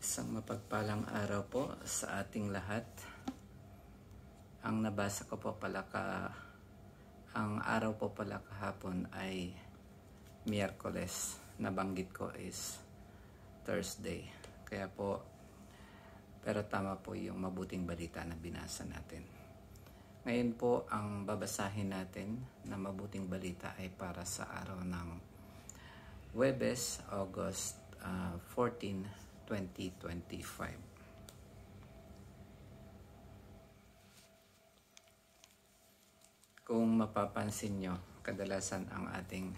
Isang mapagpalang araw po sa ating lahat. Ang nabasa ko po pala ang araw po pala kahapon ay Miyerkules. Nabanggit ko is Thursday. Kaya po, pero tama po yung mabuting balita na binasa natin. Ngayon po, ang babasahin natin na mabuting balita ay para sa araw ng Huwebes, August 14, 2025. Kung mapapansin nyo, kadalasan ang ating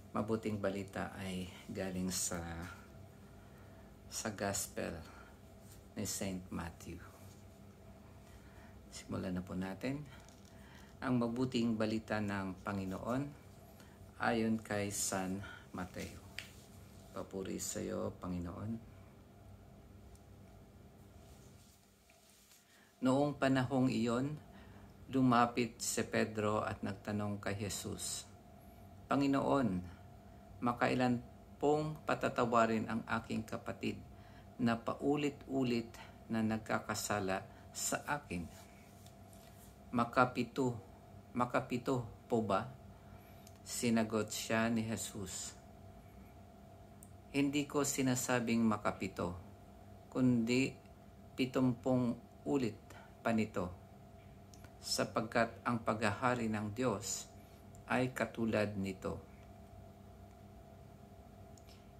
mabuting balita ay galing sa Gospel ni Saint Matthew. Simulan na po natin. Ang mabuting balita ng Panginoon ayon kay San Mateo. Papuri sa iyo, Panginoon. Noong panahong iyon, lumapit si Pedro at nagtanong kay Jesus, Panginoon, makailan pong patatawarin ang aking kapatid na paulit-ulit na nagkakasala sa akin? Makapito po ba? Sinagot siya ni Jesus, hindi ko sinasabing makapito, kundi 70 ulit pa nito, sapagkat ang paghahari ng Diyos ay katulad nito.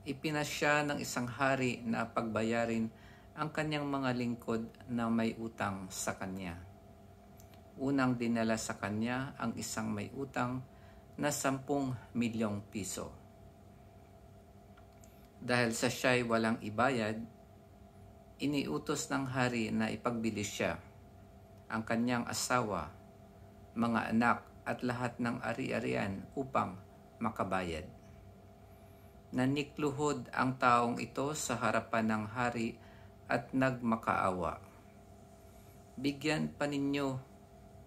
Ipinasya ng isang hari na pagbayarin ang kanyang mga lingkod na may utang sa kanya. Unang dinala sa kanya ang isang may utang na 10 milyong piso. Dahil sa siya'y walang ibayad, iniutos ng hari na ipagbili siya, ang kanyang asawa, mga anak at lahat ng ari-arian upang makabayad. Nanikluhod ang taong ito sa harapan ng hari at nagmakaawa. Bigyan pa ninyo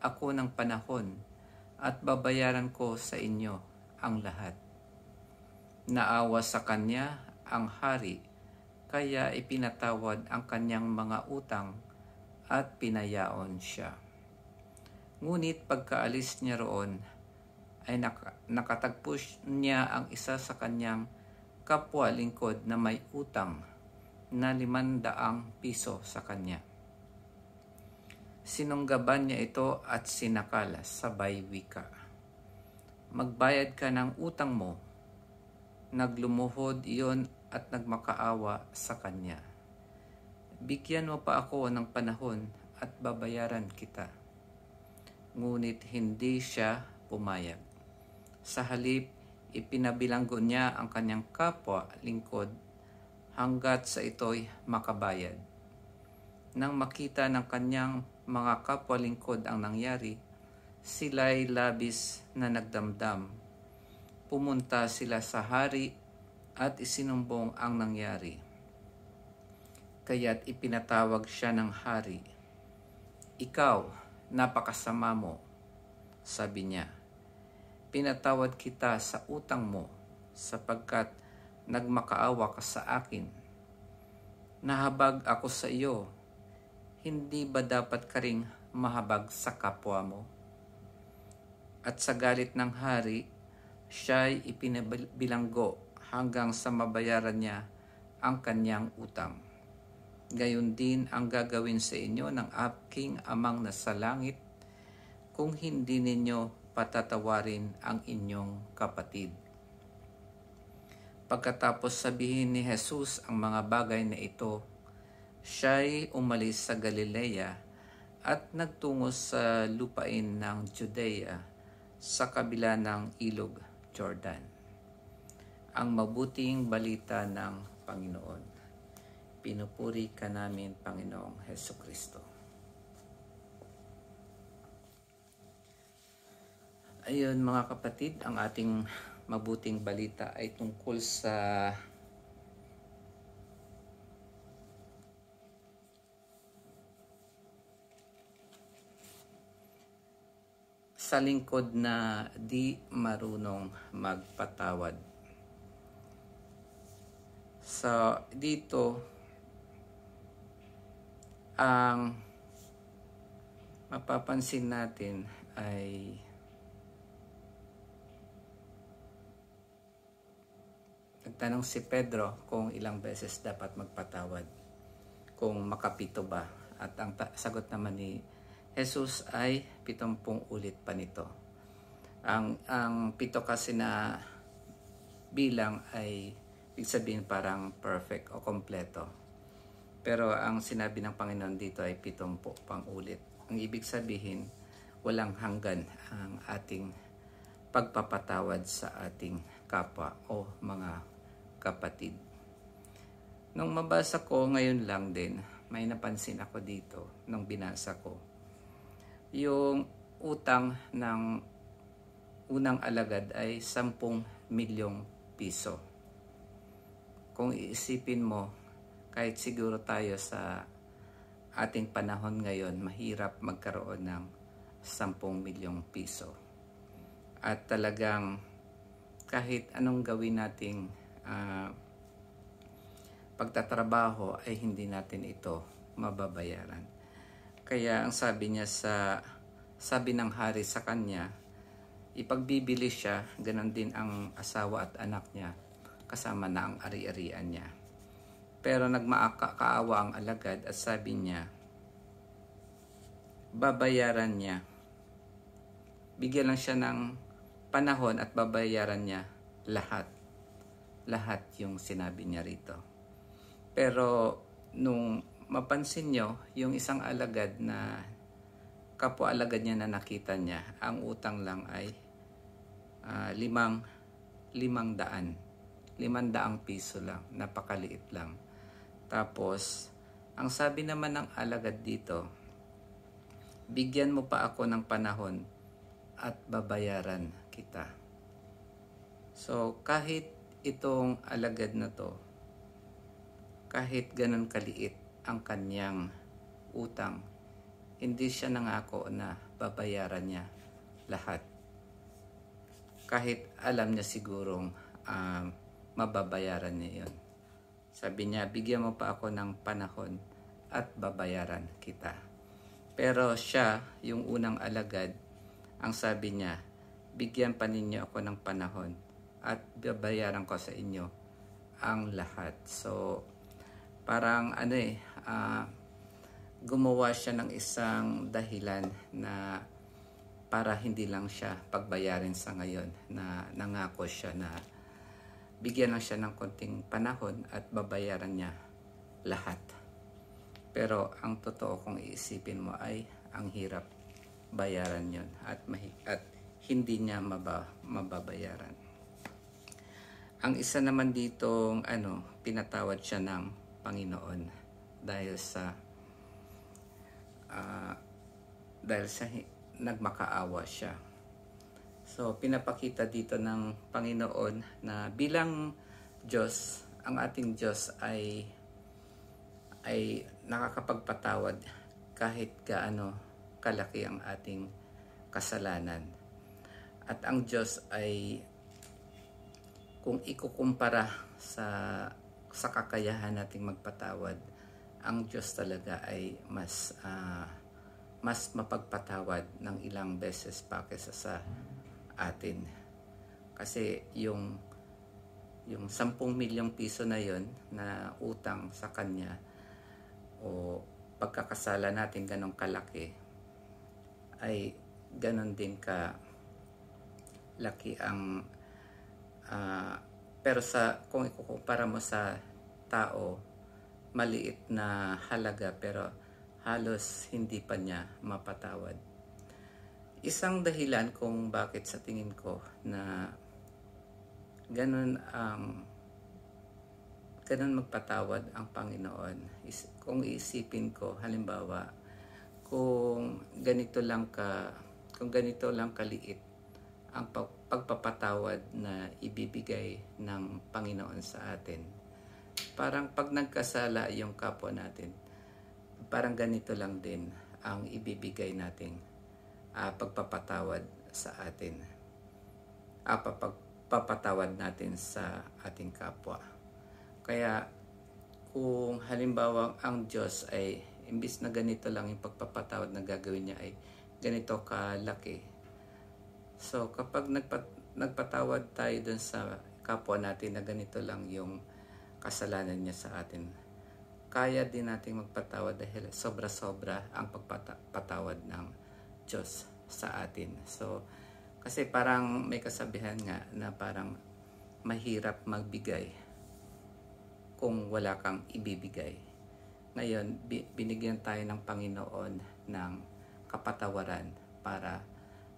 ako ng panahon at babayaran ko sa inyo ang lahat. Naawa sa kanya ang hari, kaya ipinatawad ang kanyang mga utang at pinayaon siya. Ngunit pagkaalis niya roon, ay nakatagpo niya ang isa sa kanyang kapwa lingkod na may utang na 500 piso sa kanya. Sinunggaban niya ito at sinakal sabay wika, magbayad ka ng utang mo. Naglumuhod iyon at nagmakaawa sa kanya. Bigyan mo pa ako ng panahon at babayaran kita. Ngunit hindi siya pumayag. Sa halip, ipinabilanggo niya ang kanyang kapwa lingkod hanggat sa ito'y makabayad. Nang makita ng kanyang mga kapwa lingkod ang nangyari, sila'y labis na nagdamdam. Pumunta sila sa hari at isinumbong ang nangyari. Kaya't ipinatawag siya ng hari. Ikaw, napakasama mo, sabi niya. Pinatawad kita sa utang mo sapagkat nagmakaawa ka sa akin. Nahabag ako sa iyo. Hindi ba dapat ka ring mahabag sa kapwa mo? At sa galit ng hari, siya'y ipinabilanggo hanggang sa mabayaran niya ang kanyang utang. Gayon din ang gagawin sa inyo ng aking amang nasa langit kung hindi ninyo patatawarin ang inyong kapatid. Pagkatapos sabihin ni Jesus ang mga bagay na ito, siya'y umalis sa Galilea at nagtungo sa lupain ng Judea sa kabila ng ilog Jordan. Ang mabuting balita ng Panginoon. Pinupuri ka namin, Panginoong Hesukristo. Ayun mga kapatid, ang ating mabuting balita ay tungkol sa lingkod na di marunong magpatawad. So dito ang mapapansin natin ay nagtanong si Pedro kung ilang beses dapat magpatawad, kung makapito ba. At ang sagot naman ni Jesus ay 70 ulit pa nito. Ang pito kasi na bilang ay ibig sabihin parang perfect o kompleto. Pero ang sinabi ng Panginoon dito ay 70 pang ulit. Ang ibig sabihin, walang hanggan ang ating pagpapatawad sa ating kapwa o mga kapatid. Nung mabasa ko ngayon lang din, may napansin ako dito nung binasa ko. Yung utang ng unang alagad ay 10 milyong piso. Kung iisipin mo, kahit siguro tayo sa ating panahon ngayon, mahirap magkaroon ng 10 milyong piso. At talagang kahit anong gawin nating pagtatrabaho ay hindi natin ito mababayaran. Kaya ang sabi niya sabi ng hari sa kanya, ipagbibili siya, ganon din ang asawa at anak niya, kasama na ang ari-arian niya. Pero nagmakaawa ang alagad at sabi niya, babayaran niya. Bigyan lang siya ng panahon at babayaran niya lahat. Lahat yung sinabi niya rito. Pero nung mapansin nyo, yung isang alagad na kapwa-alagad niya na nakita niya, ang utang lang ay 500 piso lang, napakaliit lang. Tapos, ang sabi naman ng alagad dito, bigyan mo pa ako ng panahon at babayaran kita. So, kahit itong alagad na to, kahit ganun kaliit ang kanyang utang, hindi siya nangako na babayaran niya lahat. Kahit alam niya sigurong mababayaran niya yun. Sabi niya, bigyan mo pa ako ng panahon at babayaran kita. Pero siya, yung unang alagad, ang sabi niya, bigyan pa ninyo ako ng panahon at babayaran ko sa inyo ang lahat. So, parang gumawa siya ng isang dahilan na para hindi lang siya pagbayarin sa ngayon, na nangako siya na bigyan lang siya ng konting panahon at babayaran niya lahat. Pero ang totoo kung iisipin mo ay ang hirap bayaran yon at hindi niya mababayaran. Ang isa naman ditong pinatawad siya ng Panginoon dahil sa nagmakaawa siya. So pinapakita dito ng Panginoon na bilang Diyos, ang ating Diyos ay nakakapagpatawad kahit gaano kalaki ang ating kasalanan. At ang Diyos ay, kung ikukumpara sa kakayahan nating magpatawad, ang Diyos talaga ay mas mapagpatawad ng ilang beses pa kaysa sa atin. Kasi yung 10 milyong piso na yon na utang sa Kanya o pagkakasala natin ganong kalaki, ay ganon din ka laki ang pero kung ikukumpara mo sa tao, maliit na halaga pero halos hindi pa niya mapatawad. Isang dahilan kung bakit sa tingin ko na ganun magpatawad ang Panginoon is, kung iisipin ko, halimbawa, kung ganito lang kaliit ang pagpapatawad na ibibigay ng Panginoon sa atin. Parang pag nagkasala yung kapwa natin, parang ganito lang din ang ibibigay nating pagpapatawad sa atin. Pagpapatawad natin sa ating kapwa. Kaya kung halimbawa ang Diyos ay imbis na ganito lang yung pagpapatawad na gagawin niya ay ganito kalaki. So kapag nagpatawad tayo dun sa kapwa natin na ganito lang yung kasalanan niya sa atin, kaya din nating magpatawad dahil sobra-sobra ang pagpatawad ng Diyos sa atin. So kasi parang may kasabihan nga na parang mahirap magbigay kung wala kang ibibigay. Ngayon, binigyan tayo ng Panginoon ng kapatawaran para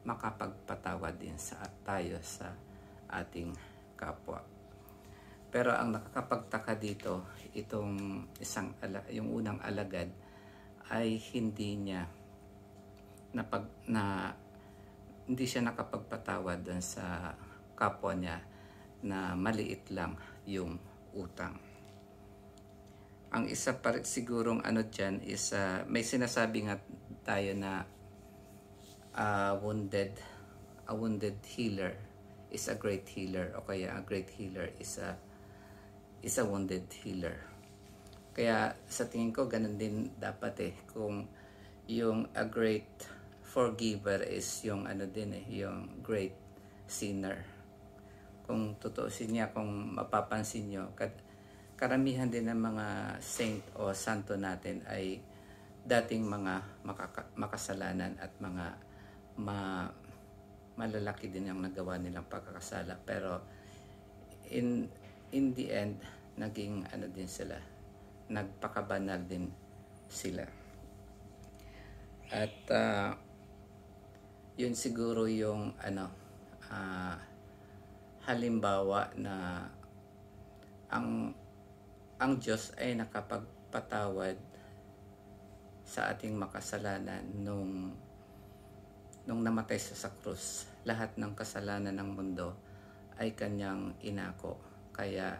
makapagpatawad din tayo sa ating kapwa. Pero ang nakakapagtaka dito, itong yung unang alagad ay hindi siya nakapagpatawad dun sa kapwa niya na maliit lang yung utang. Ang isa pa sigurong dyan is may sinasabi nga tayo na a wounded healer is a great healer, o kaya a great healer is a wounded healer. Kaya sa tingin ko ganun din dapat kung yung a great forgiver is yung yung great sinner. Kung tutuusin niya, kung mapapansin nyo, karamihan din ng mga saint o santo natin ay dating mga makasalanan at mga malalaki din ang nagawa nilang pagkakasala, pero in the end naging din sila, nagpakabanal din sila. At yun siguro yung halimbawa na ang Diyos ay nakapagpatawad sa ating makasalanan nung namatay sa krus. Lahat ng kasalanan ng mundo ay kanyang inako. Kaya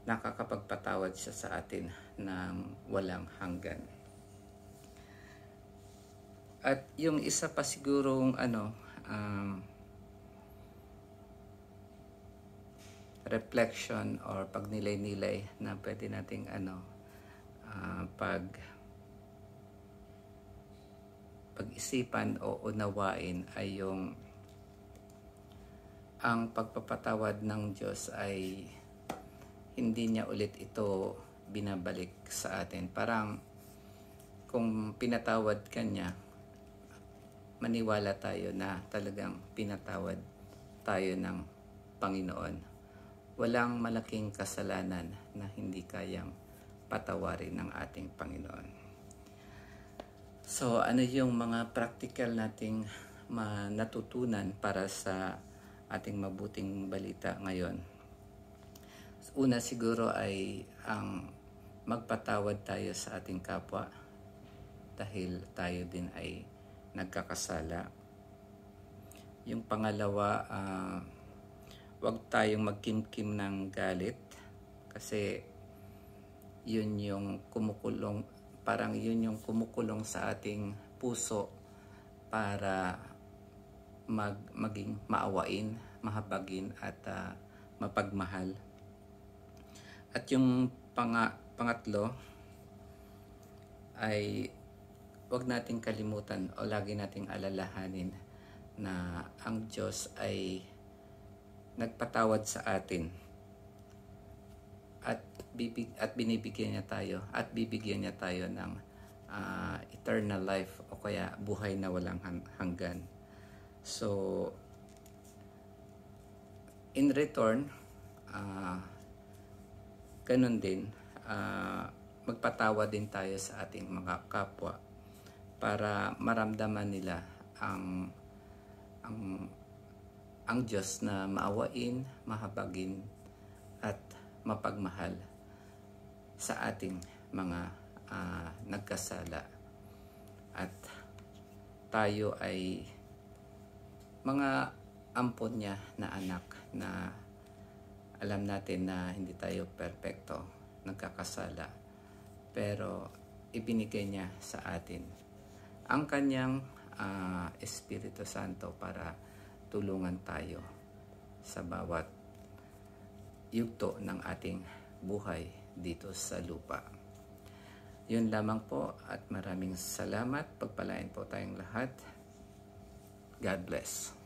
nakakapagpatawad siya sa atin ng walang hanggan. At yung isa pa sigurong reflection or pagnilay-nilay na pwede nating pag-isipan o unawain ay yung ang pagpapatawad ng Diyos ay hindi niya ulit ito binabalik sa atin. Parang kung pinatawad ka niya, maniwala tayo na talagang pinatawad tayo ng Panginoon. Walang malaking kasalanan na hindi kayang patawarin ng ating Panginoon. So, ano yung mga practical nating natutunan para sa ating mabuting balita ngayon? Una siguro ay ang magpatawad tayo sa ating kapwa dahil tayo din ay nagkakasala. Yung pangalawa, wag tayong magkimkim ng galit kasi yun yung kumukulong, parang yun yung kumukulong sa ating puso para maging maawain, mahabagin at mapagmahal. At yung pangatlo ay wag nating kalimutan o lagi nating alalahanin na ang Diyos ay nagpatawad sa atin at binibigyan niya tayo at bibigyan niya tayo ng eternal life o kaya buhay na walang hanggan. So in return, ganun din, magpatawad din tayo sa ating mga kapwa para maramdaman nila ang Diyos na maawain, mahabagin at mapagmahal sa ating mga nagkasala. At tayo ay mga ampon niya na anak na alam natin na hindi tayo perpekto, nagkakasala, pero ibinigay niya sa atin ang kanyang Espiritu Santo para tulungan tayo sa bawat yugto ng ating buhay dito sa lupa. Yun lamang po at maraming salamat. Pagpalain po tayong lahat. God bless.